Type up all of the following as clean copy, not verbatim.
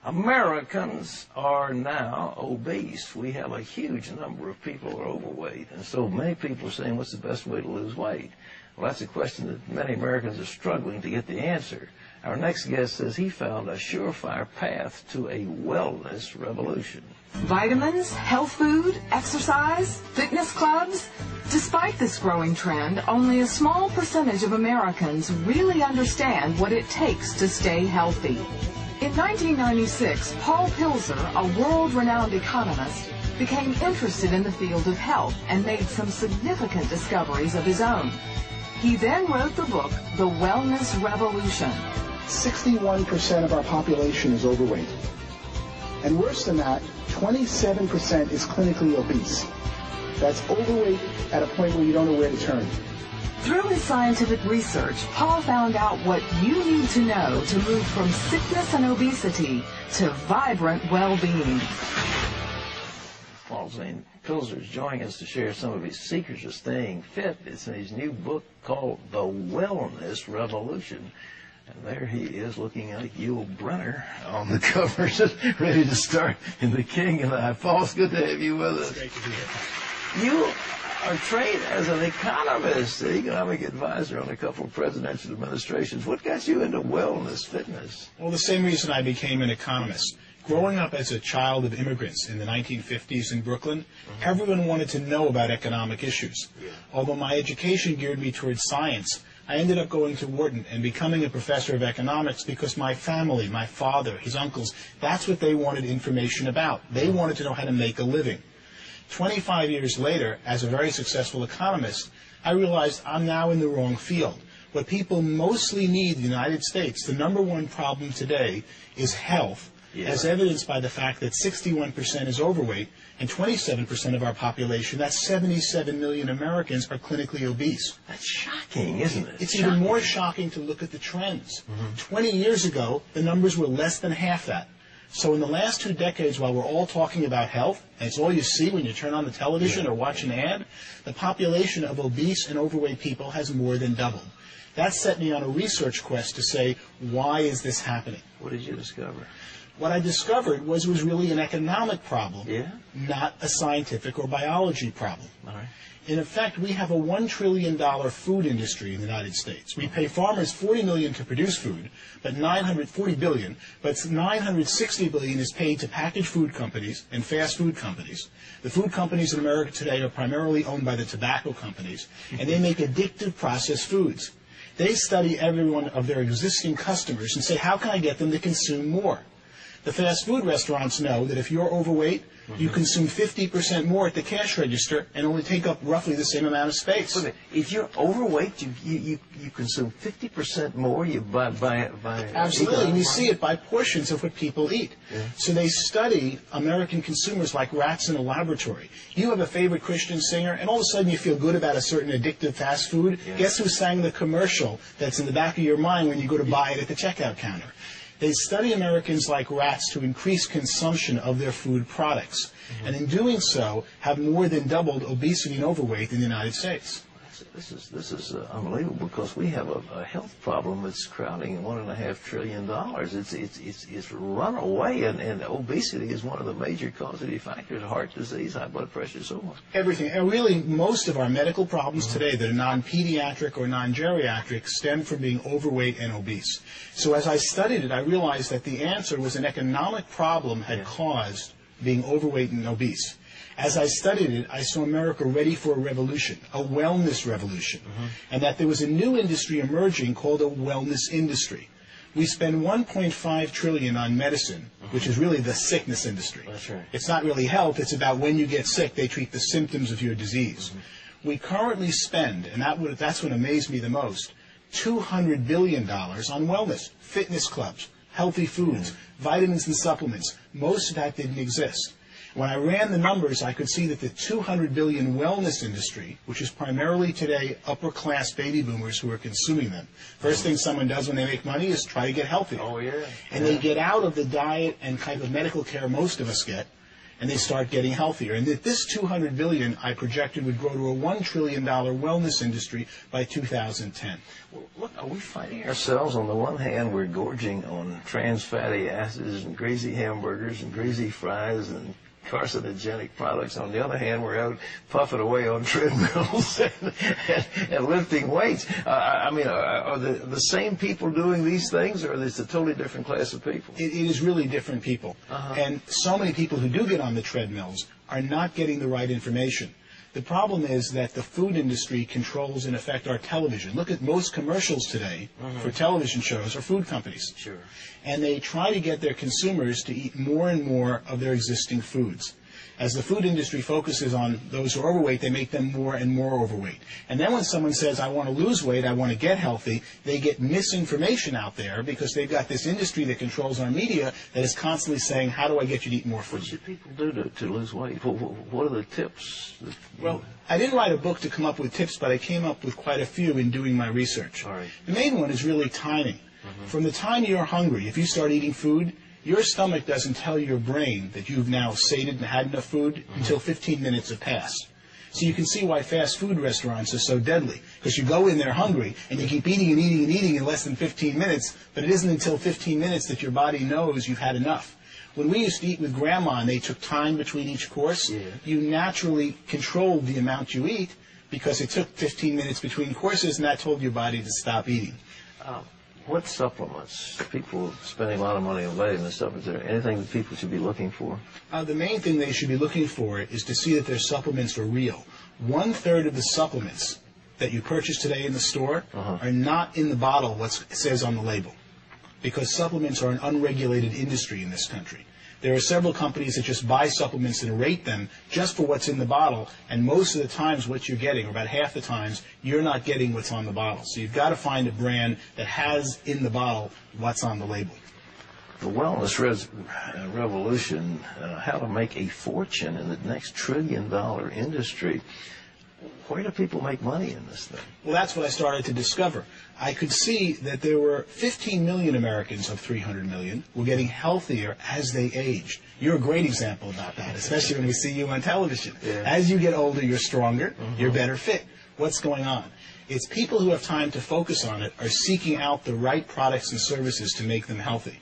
Americans are now obese. We have a huge number of people who are overweight, and so many people are saying, what's the best way to lose weight? Well, that's a question that many Americans are struggling to get the answer. Our next guest says he found a surefire path to a wellness revolution. Vitamins, health food, exercise, fitness clubs. Despite this growing trend, only a small percentage of Americans really understand what it takes to stay healthy. In 1996, Paul Pilzer, a world-renowned economist, became interested in the field of health and made some significant discoveries of his own. He then wrote the book, The Wellness Revolution. 61% of our population is overweight. And worse than that, 27% is clinically obese. That's overweight at a point where you don't know where to turn. Through his scientific research, Paul found out what you need to know to move from sickness and obesity to vibrant well-being. Paul ZANE Pilzer is joining us to share some of his secrets of staying fit. It's in his new book called The Wellness Revolution. And there he is looking like Yul Brynner on the cover, just ready to start in The King and I. Paul, it's good to have you with us. It's great to be here. You are trained as an economist, an economic advisor on a couple of presidential administrations. What got you into wellness, fitness? Well, the same reason I became an economist. Growing up as a child of immigrants in the 1950s in Brooklyn, everyone wanted to know about economic issues. Although my education geared me towards science, I ended up going to Wharton and becoming a professor of economics because my family, my father, his uncles, that's what they wanted information about. They wanted to know how to make a living. 25 years later, as a very successful economist, I realized I'm now in the wrong field. What people mostly need in the United States, the number one problem today, is health, as evidenced by the fact that 61% is overweight and 27% of our population, that's 77 million Americans, are clinically obese. That's shocking, isn't it? It's even more shocking to look at the trends. 20 years ago, the numbers were less than half that. So in the last 2 decades, while we're all talking about health, and it's all you see when you turn on the television or watch an ad, the population of obese and overweight people has more than doubled. That set me on a research quest to say, why is this happening? What did you discover? What I discovered was it was really an economic problem, not a scientific or biology problem. All right. In effect, we have a $1 trillion food industry in the United States. We pay farmers $40 million to produce food, but $40 billion, but $960 billion is paid to packaged food companies and fast food companies. The food companies in America today are primarily owned by the tobacco companies, and they make addictive processed foods. They study every one of their existing customers and say, how can I get them to consume more? The fast food restaurants know that if you're overweight, you consume 50% more at the cash register and only take up roughly the same amount of space. If you're overweight, you consume 50% more. You buy Absolutely. We see it by portions of what people eat. So they study American consumers like rats in a laboratory. You have a favorite Christian singer, and all of a sudden you feel good about a certain addictive fast food. Guess who sang the commercial that's in the back of your mind when you go to buy it at the checkout counter? They study Americans like rats to increase consumption of their food products, and in doing so, have more than doubled obesity and overweight in the United States. This is unbelievable, because we have a health problem that's crowding $1.5 trillion. It's run away, and obesity is one of the major causative factors: heart disease, high blood pressure, so on. Everything. And really, most of our medical problems today that are non-pediatric or non-geriatric stem from being overweight and obese. So as I studied it, I realized that the answer was an economic problem had caused being overweight and obese. As I studied it, I saw America ready for a revolution, a wellness revolution, and that there was a new industry emerging called a wellness industry. We spend $1.5 trillion on medicine, which is really the sickness industry. That's right. It's not really health. It's about when you get sick, they treat the symptoms of your disease. We currently spend, and that's what amazed me the most, $200 billion on wellness, fitness clubs, healthy foods, vitamins and supplements. Most of that didn't exist. When I ran the numbers, I could see that the $200 billion wellness industry, which is primarily today upper-class baby boomers who are consuming them. First thing someone does when they make money is try to get healthy. Oh, yeah. And they get out of the diet and type of medical care most of us get, and they start getting healthier. And that this $200 billion I projected would grow to a $1 trillion wellness industry by 2010. Well, look, are we finding ourselves, on the one hand, we're gorging on trans fatty acids and greasy hamburgers and greasy fries and carcinogenic products. On the other hand, we're out puffing away on treadmills and lifting weights. I mean, are the same people doing these things, or is it a totally different class of people? It is really different people. And so many people who do get on the treadmills are not getting the right information. The problem is that the food industry controls, in effect, our television. Look at most commercials today for television shows are food companies. Sure. And they try to get their consumers to eat more and more of their existing foods. As the food industry focuses on those who are overweight, they make them more and more overweight. And then when someone says, I want to lose weight, I want to get healthy, they get misinformation out there because they've got this industry that controls our media that is constantly saying, how do I get you to eat more food? What should people do to lose weight? What are the tips? Well, I didn't write a book to come up with tips, but I came up with quite a few in doing my research. All right. The main one is really timing. From the time you're hungry, if you start eating food, your stomach doesn't tell your brain that you've now sated and had enough food until 15 minutes have passed. So you can see why fast food restaurants are so deadly, because you go in there hungry and you keep eating and eating and eating in less than 15 minutes, but it isn't until 15 minutes that your body knows you've had enough. When we used to eat with Grandma and they took time between each course, you naturally controlled the amount you eat because it took 15 minutes between courses, and that told your body to stop eating. What supplements? People spending a lot of money on vitamin supplements. Is there anything that people should be looking for? The main thing they should be looking for is to see that their supplements are real. 1/3 of the supplements that you purchase today in the store are not in the bottle what says on the label, because supplements are an unregulated industry in this country. There are several companies that just buy supplements and rate them just for what's in the bottle, and most of the times what you're getting, or about half the times, you're not getting what's on the bottle. So you've got to find a brand that has in the bottle what's on the label. The wellness revolution, how to make a fortune in the next trillion-dollar industry. Where do people make money in this thing? Well, that's what I started to discover. I could see that there were 15 million Americans of 300 million were getting healthier as they aged. You're a great example about that, especially when we see you on television. As you get older, you're stronger, you're better fit. What's going on? It's people who have time to focus on it are seeking out the right products and services to make them healthy.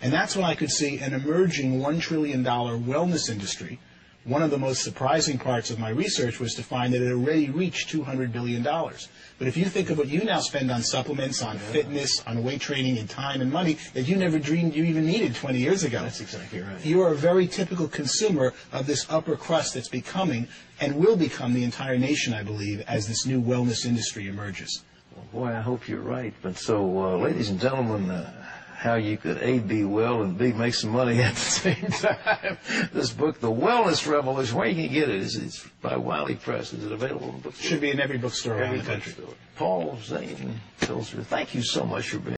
And that's when I could see an emerging $1 trillion wellness industry. One of the most surprising parts of my research was to find that it already reached $200 billion. But if you think of what you now spend on supplements, on fitness, on weight training, and time and money that you never dreamed you even needed 20 years ago. That's exactly right. You are a very typical consumer of this upper crust that's becoming and will become the entire nation, I believe, as this new wellness industry emerges. Well, boy, I hope you're right. But so, ladies and gentlemen, how you could A, be well, and B, make some money at the same time. This book, The Wellness Revolution, where you can get it? It's by Wiley Press. Is it available in bookstores? Should be in every bookstore around the country. Paul, ZANE, Pilzer, thank you so much for being